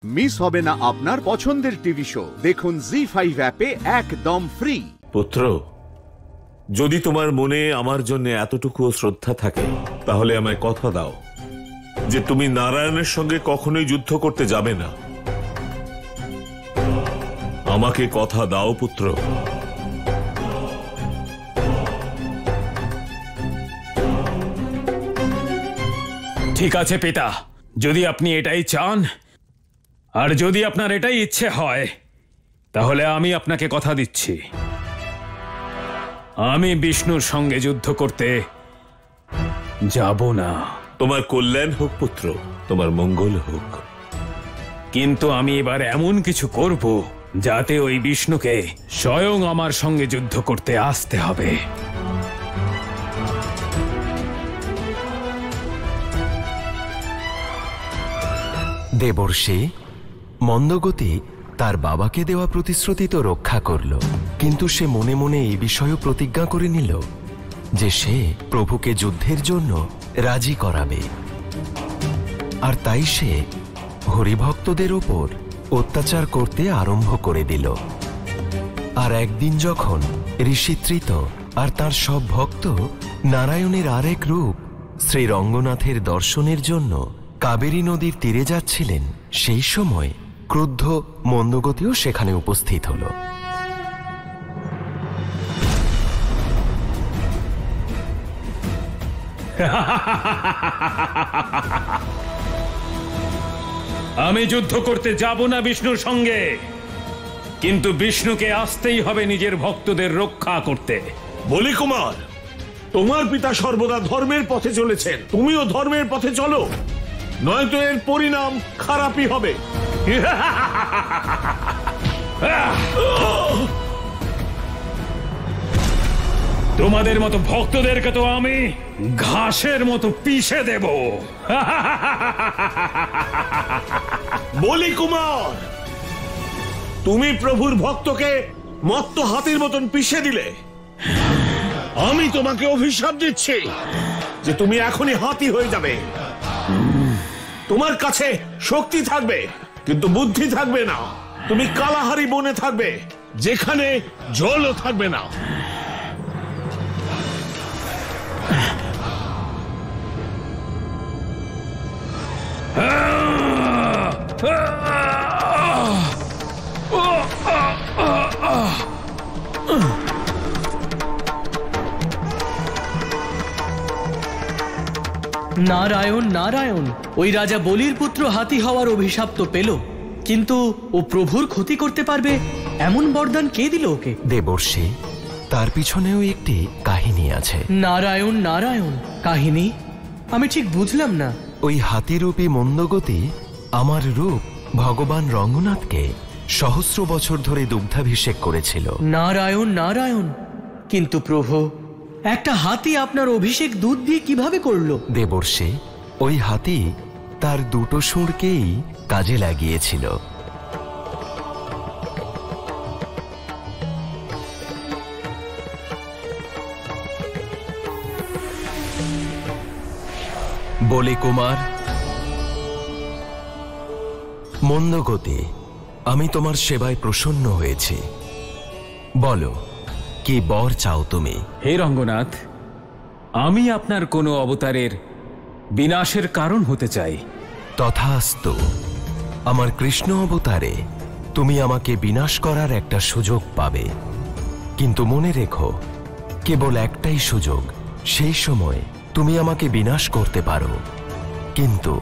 Miss হবে না আপনার পছন্দের টিভি শো। দেখুন জি5 অ্যাপে একদম ফ্রি। পুত্র, যদি তোমার মনে আমার জন্য এতটুকু শ্রদ্ধা থাকে তাহলে আমায় কথা দাও যে তুমি নারায়ণের সঙ্গে কখনোই যুদ্ধ করতে যাবে না। আমাকে কথা দাও পুত্র। ঠিক আছে পিতা, যদি আপনি এটাই চান আর যদি আপনার এটাই ইচ্ছে হয় তাহলে আমি আপনাকে কথা দিচ্ছি, আমি বিষ্ণুর সঙ্গে যুদ্ধ করতে যাব না। তোমার কল্যাণ হোক পুত্র, তোমার মঙ্গল হোক। কিন্তু আমি এবার এমন কিছু করব যাতে ওই বিষ্ণুকে স্বয়ং আমার সঙ্গে যুদ্ধ করতে আসতে হবে। দেবর্ষি, মন্দগতি তার বাবাকে দেওয়া প্রতিশ্রুতি তো রক্ষা করল, কিন্তু সে মনে মনে এই বিষয়েও প্রতিজ্ঞা করে নিল যে সে প্রভুকে যুদ্ধের জন্য রাজি করাবে। আর তাই সে হরিভক্তদের ওপর অত্যাচার করতে আরম্ভ করে দিল। আর একদিন যখন ঋষিত্রিত আর তার সব ভক্ত নারায়ণের আরেক রূপ শ্রী রঙ্গনাথের দর্শনের জন্য কাবেরী নদীর তীরে যাচ্ছিলেন, সেই সময় ক্রুদ্ধ মন্দগতিও সেখানে উপস্থিত হল। আমি যুদ্ধ করতে যাব না বিষ্ণুর সঙ্গে, কিন্তু বিষ্ণুকে আসতেই হবে নিজের ভক্তদের রক্ষা করতে। বলি কুমার, তোমার পিতা সর্বদা ধর্মের পথে চলেছেন, তুমিও ধর্মের পথে চলো, নয়তো এর পরিণাম খারাপই হবে। তোমাদের মতো ভক্তদেরকে তো আমি ঘাসের মতো পিষে দেব। বলি কুমার, তুমি প্রভুর ভক্তকে মত্ত হাতির মতন পিষে দিলে। আমি তোমাকে অভিশাপ দিচ্ছি যে তুমি এখনই হাতি হয়ে যাবে। তোমার কাছে শক্তি থাকবে কিন্তু বুদ্ধি থাকবে না। তুমি কালাহারি বনে থাকবে যেখানে জলও থাকবে না। নারায়ণ নারায়ণ, ওই রাজা বলির পুত্র হাতি হওয়ার অভিশাপ তো পেল, কিন্তু ও প্রভুর ক্ষতি করতে পারবে এমন বরদান কে দিল ওকে? দেবর্ষি, তার পিছনেও একটি কাহিনী আছে। নারায়ণ নারায়ণ, কাহিনী? আমি ঠিক বুঝলাম না। ওই হাতিরূপী মন্দগতি আমার রূপ ভগবান রঙ্গনাথকে সহস্র বছর ধরে দুগ্ধাভিষেক করেছিল। নারায়ণ নারায়ণ, কিন্তু প্রভু, একটা হাতি আপনার অভিষেক দুধ দিয়ে কিভাবে করলো? দেবর্ষি, ওই হাতি তার দুটো সুরকেই কাজে লাগিয়েছিল। বলে কুমার, মন্দগতি, আমি তোমার সেবায় প্রসন্ন হয়েছি। বলো, কি বর চাও তুমি? হে রঙ্গনাথ, আমি আপনার কোনো অবতারের বিনাশের কারণ হতে চাই। তথাস্তু। আমার কৃষ্ণ অবতারে তুমি আমাকে বিনাশ করার একটা সুযোগ পাবে, কিন্তু মনে রেখো, কেবল একটাই সুযোগ। সেই সময় তুমি আমাকে বিনাশ করতে পারো, কিন্তু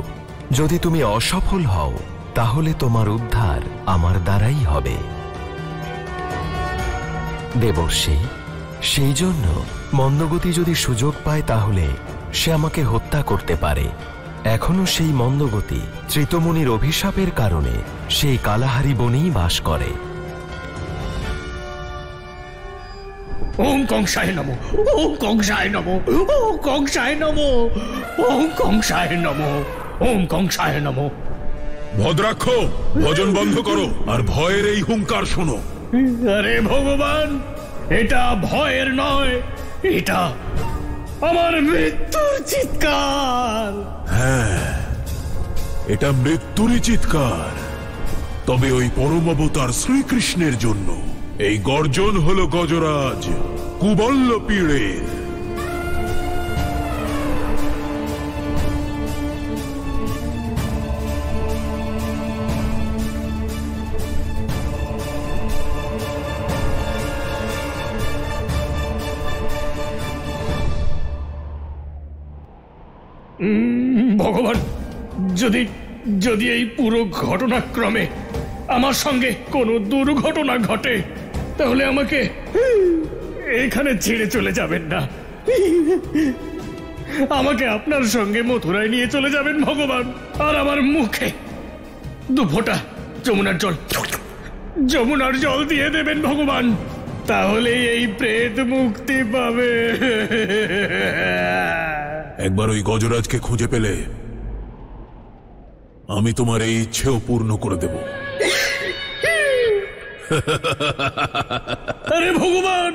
যদি তুমি অসফল হও তাহলে তোমার উদ্ধার আমার দ্বারাই হবে। দেবর্ষি, সেই জন্য মন্দগতি যদি সুযোগ পায় তাহলে সে আমাকে হত্যা করতে পারে। এখনো সেই মন্দগতি ত্রিতমুনির অভিশাপের কারণে সেই কালাহারি বনেই বাস করে। ওম কংসায় নমঃ, ওম কংসায় নমঃ, ওম কংসায় নমঃ, ওম কংসায় নমঃ, ওম কংসায় নমঃ। ভদ্রাক্ষ, ভজন বন্ধ করো আর ভয়ের এই হুঙ্কার শোনো। আরে ভগবান, এটা ভয়ের নয়, এটা আমার মৃত্যুর চিৎকার। হ্যাঁ, এটা মৃত্যুরই চিৎকার। তবে ওই পরম অবতার শ্রীকৃষ্ণের জন্য এই গর্জন হলো গজরাজ কুবল্লপীড়ের। ভগবান, যদি যদি এই পুরো ঘটনাক্রমে আমার সঙ্গে কোনো দুর্ঘটনা ঘটে, তাহলে আমাকে এখানে ছেড়ে চলে যাবেন না। আমাকে আপনার সঙ্গে মথুরায় নিয়ে চলে যাবেন ভগবান, আর আমার মুখে 2 ফোঁটা যমুনার জল দিয়ে দেবেন ভগবান, তাহলে এই প্রেত মুক্তি পাবে। একবার ওই গজরাজকে খুঁজে পেলে আমি তোমার এই ইচ্ছেও পূর্ণ করে দেব। আরে ভগবান,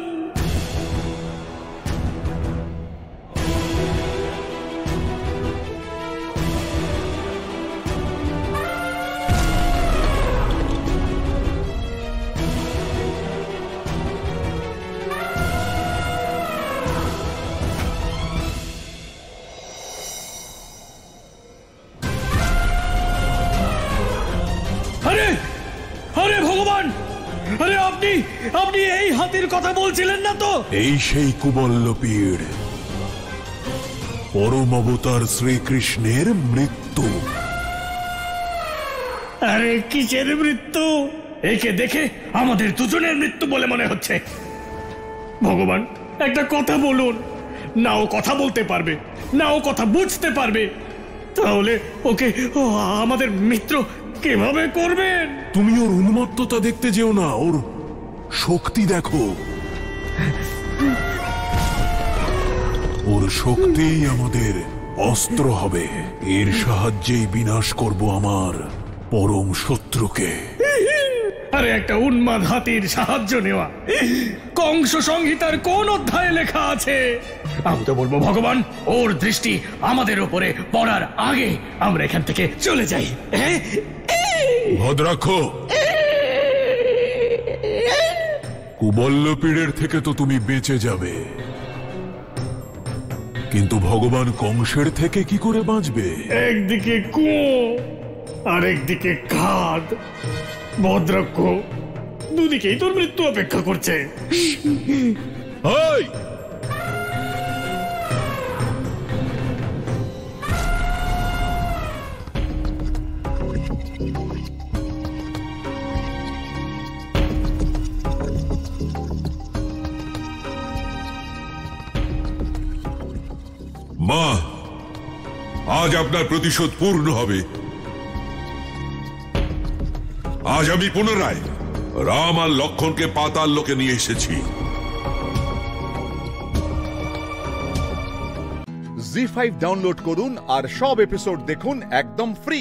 আরে আপনি এই হাতির কথা বলছিলেন না তো? এই সেই কুবল্লপীড়, পরম অবতার শ্রীকৃষ্ণের মৃত্যু। আরে কিসের মৃত্যু? একে দেখে আমাদের দুজনের মৃত্যু বলে মনে হচ্ছে। ভগবান, একটা কথা বলুন, না ও কথা বলতে পারবে, না ও কথা বুঝতে পারবে, তাহলে ওকে আমাদের মিত্র কিভাবে করবেন? তুমি ওর উন্মত্ততা দেখতে যেও না, ওর শক্তি দেখো। ওর শক্তিই আমাদের অস্ত্র হবে। এর সাহায্যেই বিনাশ করব আমার পরম শত্রুকে। আরে একটা উন্মাদ হাতির সাহায্য নেওয়া কংস সংহিতার কোন অধ্যায়ে লেখা আছে? আমি তো বলবো ভগবান, ওর দৃষ্টি আমাদের উপরে পড়ার আগে আমরা এখান থেকে চলে যাই। ভদ্রাক্ষ, কুবল্লপীড়ের থেকে তো তুমি বেঁচে যাবে, কিন্তু ভগবান কংসের থেকে কি করে বাঁচবে? একদিকে কুয়ো আর একদিকে খাদ। ভদ্রাক্ষ, দুদিকেই তোর মৃত্যু অপেক্ষা করছে। এই! মা, আজ আপনার প্রতিশোধ পূর্ণ হবে। আজ আমি পুনরায় রাম আর লক্ষণকে পাতাল লোকে নিয়ে এসেছি। জি5 ডাউনলোড করুন আর সব এপিসোড দেখুন একদম ফ্রি।